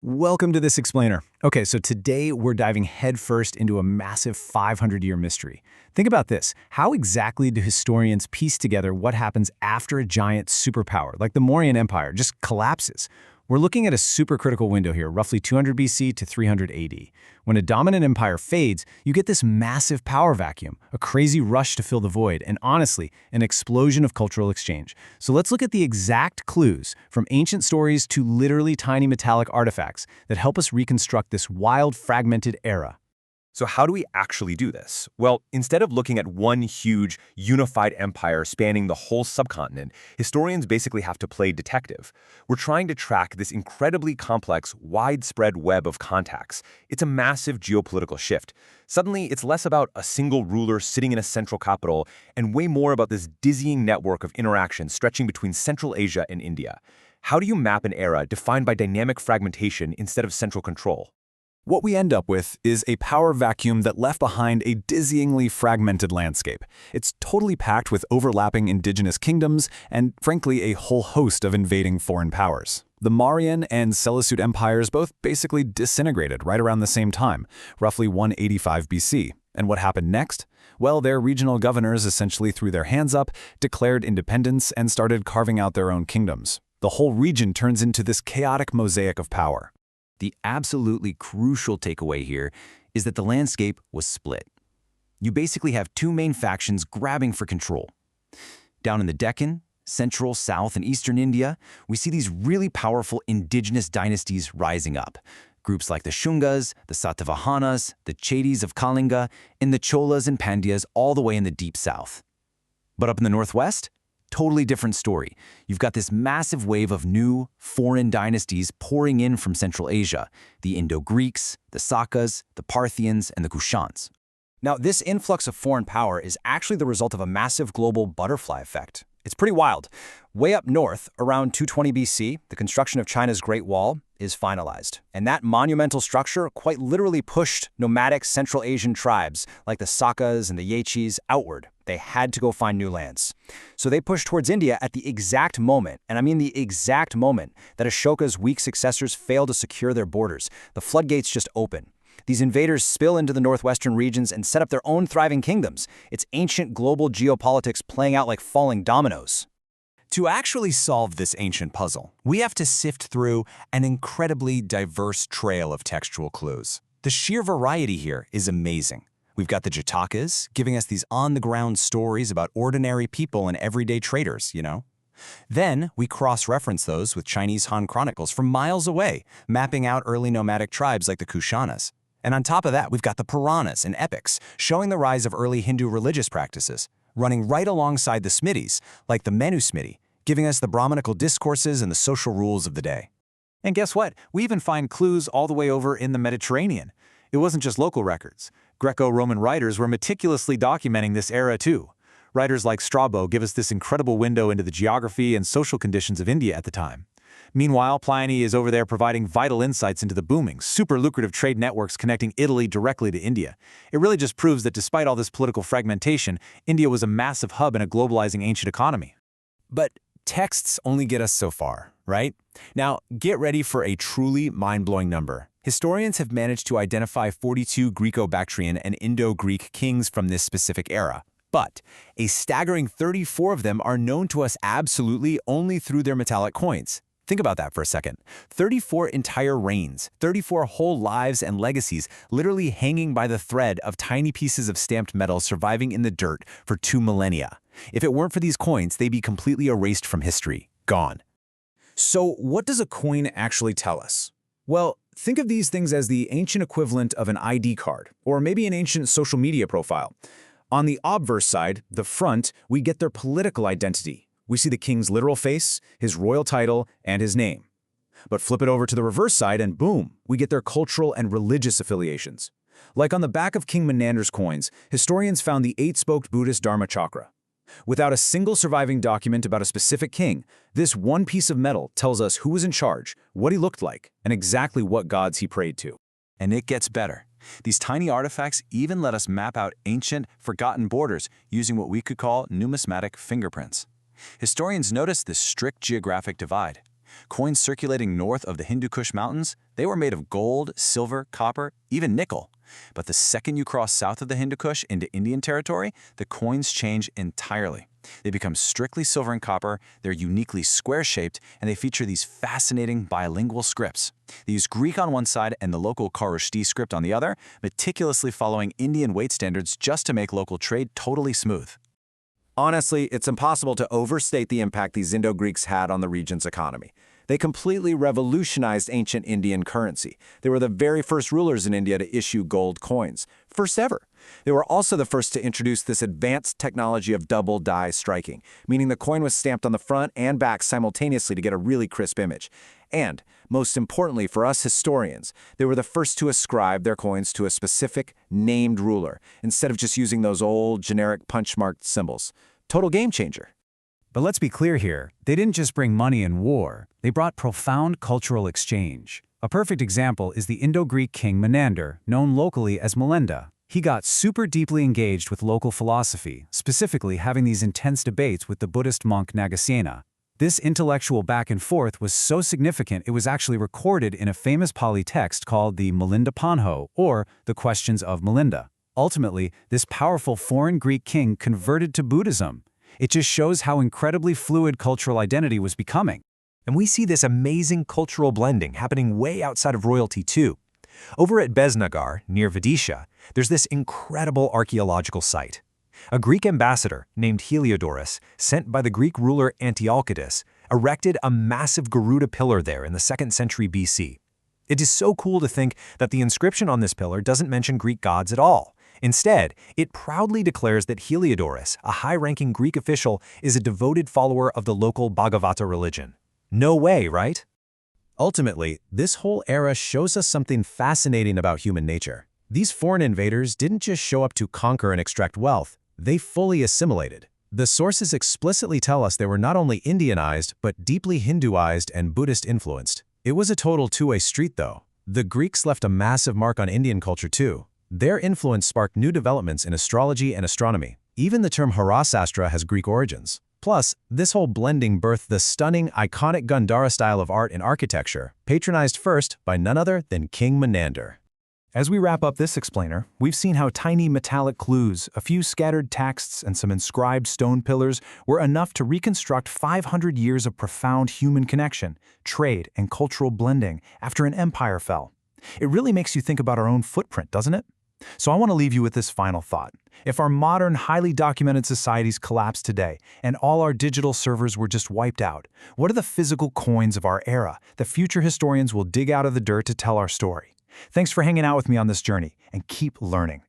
Welcome to This Explainer. Okay, so today we're diving headfirst into a massive 500-year mystery. Think about this. How exactly do historians piece together what happens after a giant superpower, like the Mauryan Empire, just collapses? We're looking at a supercritical window here, roughly 200 BC to 300 AD. When a dominant empire fades, you get this massive power vacuum, a crazy rush to fill the void, and honestly, an explosion of cultural exchange. So let's look at the exact clues, from ancient stories to literally tiny metallic artifacts, that help us reconstruct this wild, fragmented era. So how do we actually do this? Well, instead of looking at one huge, unified empire spanning the whole subcontinent, historians basically have to play detective. We're trying to track this incredibly complex, widespread web of contacts. It's a massive geopolitical shift. Suddenly, it's less about a single ruler sitting in a central capital and way more about this dizzying network of interactions stretching between Central Asia and India. How do you map an era defined by dynamic fragmentation instead of central control? What we end up with is a power vacuum that left behind a dizzyingly fragmented landscape. It's totally packed with overlapping indigenous kingdoms and, frankly, a whole host of invading foreign powers. The Mauryan and Seleucid empires both basically disintegrated right around the same time, roughly 185 BC. And what happened next? Well, their regional governors essentially threw their hands up, declared independence, and started carving out their own kingdoms. The whole region turns into this chaotic mosaic of power. The absolutely crucial takeaway here is that the landscape was split. You basically have two main factions grabbing for control. Down in the Deccan, central, south, and eastern India, we see these really powerful indigenous dynasties rising up. Groups like the Shungas, the Satavahanas, the Chedis of Kalinga, and the Cholas and Pandyas all the way in the deep south. But up in the northwest, totally different story. You've got this massive wave of new, foreign dynasties pouring in from Central Asia, the Indo-Greeks, the Shakas, the Parthians, and the Kushans. Now, this influx of foreign power is actually the result of a massive global butterfly effect. It's pretty wild. Way up north, around 220 BC, the construction of China's Great Wall is finalized. And that monumental structure quite literally pushed nomadic Central Asian tribes like the Shakas and the Yechis outward. They had to go find new lands. So they pushed towards India at the exact moment, and I mean the exact moment, that Ashoka's weak successors failed to secure their borders. The floodgates just open. These invaders spill into the northwestern regions and set up their own thriving kingdoms. It's ancient global geopolitics playing out like falling dominoes. To actually solve this ancient puzzle, we have to sift through an incredibly diverse trail of textual clues. The sheer variety here is amazing. We've got the Jatakas, giving us these on-the-ground stories about ordinary people and everyday traders, you know? Then we cross-reference those with Chinese Han chronicles from miles away, mapping out early nomadic tribes like the Kushanas. And on top of that, we've got the Puranas and epics, showing the rise of early Hindu religious practices, running right alongside the Smritis, like the Manusmriti, giving us the Brahmanical discourses and the social rules of the day. And guess what? We even find clues all the way over in the Mediterranean. It wasn't just local records. Graeco-Roman writers were meticulously documenting this era too. Writers like Strabo give us this incredible window into the geography and social conditions of India at the time. Meanwhile, Pliny is over there providing vital insights into the booming, super lucrative trade networks connecting Italy directly to India. It really just proves that despite all this political fragmentation, India was a massive hub in a globalizing ancient economy. But texts only get us so far, right? Now, get ready for a truly mind-blowing number. Historians have managed to identify 42 Greco-Bactrian and Indo-Greek kings from this specific era. But a staggering 34 of them are known to us absolutely only through their metallic coins. Think about that for a second. 34 entire reigns, 34 whole lives and legacies literally hanging by the thread of tiny pieces of stamped metal surviving in the dirt for 2 millennia. If it weren't for these coins, they'd be completely erased from history, gone. So what does a coin actually tell us? Well, think of these things as the ancient equivalent of an ID card, or maybe an ancient social media profile. On the obverse side, the front, we get their political identity. We see the king's literal face, his royal title, and his name. But flip it over to the reverse side and boom, we get their cultural and religious affiliations. Like on the back of King Menander's coins, historians found the 8-spoked Buddhist Dharma chakra. Without a single surviving document about a specific king, this one piece of metal tells us who was in charge, what he looked like, and exactly what gods he prayed to. And it gets better. These tiny artifacts even let us map out ancient, forgotten borders using what we could call numismatic fingerprints. Historians notice this strict geographic divide. Coins circulating north of the Hindu Kush Mountains, they were made of gold, silver, copper, even nickel. But the second you cross south of the Hindu Kush into Indian territory, the coins change entirely. They become strictly silver and copper, they're uniquely square-shaped, and they feature these fascinating bilingual scripts. They use Greek on one side and the local Kharosthi script on the other, meticulously following Indian weight standards just to make local trade totally smooth. Honestly, it's impossible to overstate the impact these Indo-Greeks had on the region's economy. They completely revolutionized ancient Indian currency. They were the very first rulers in India to issue gold coins. First ever. They were also the first to introduce this advanced technology of double die striking, meaning the coin was stamped on the front and back simultaneously to get a really crisp image. And, most importantly for us historians, they were the first to ascribe their coins to a specific, named ruler, instead of just using those old, generic punch-marked symbols. Total game changer. But let's be clear here, they didn't just bring money and war, they brought profound cultural exchange. A perfect example is the Indo-Greek king Menander, known locally as Melinda. He got super deeply engaged with local philosophy, specifically having these intense debates with the Buddhist monk Nagasena. This intellectual back and forth was so significant it was actually recorded in a famous Pali text called the Milinda Panho, or the Questions of Melinda. Ultimately, this powerful foreign Greek king converted to Buddhism. It just shows how incredibly fluid cultural identity was becoming. And we see this amazing cultural blending happening way outside of royalty too. Over at Beznagar, near Vidisha, there's this incredible archaeological site. A Greek ambassador named Heliodorus, sent by the Greek ruler Antiochus, erected a massive Garuda pillar there in the 2nd century BC. It is so cool to think that the inscription on this pillar doesn't mention Greek gods at all. Instead, it proudly declares that Heliodorus, a high-ranking Greek official, is a devoted follower of the local Bhagavata religion. No way, right? Ultimately, this whole era shows us something fascinating about human nature. These foreign invaders didn't just show up to conquer and extract wealth, they fully assimilated. The sources explicitly tell us they were not only Indianized, but deeply Hinduized and Buddhist influenced. It was a total two-way street though. The Greeks left a massive mark on Indian culture too. Their influence sparked new developments in astrology and astronomy. Even the term Harasastra has Greek origins. Plus, this whole blending birthed the stunning, iconic Gandhara style of art and architecture, patronized first by none other than King Menander. As we wrap up this explainer, we've seen how tiny metallic clues, a few scattered texts, and some inscribed stone pillars were enough to reconstruct 500 years of profound human connection, trade, and cultural blending after an empire fell. It really makes you think about our own footprint, doesn't it? So I want to leave you with this final thought. If our modern, highly documented societies collapse today, and all our digital servers were just wiped out, what are the physical coins of our era that future historians will dig out of the dirt to tell our story? Thanks for hanging out with me on this journey, and keep learning.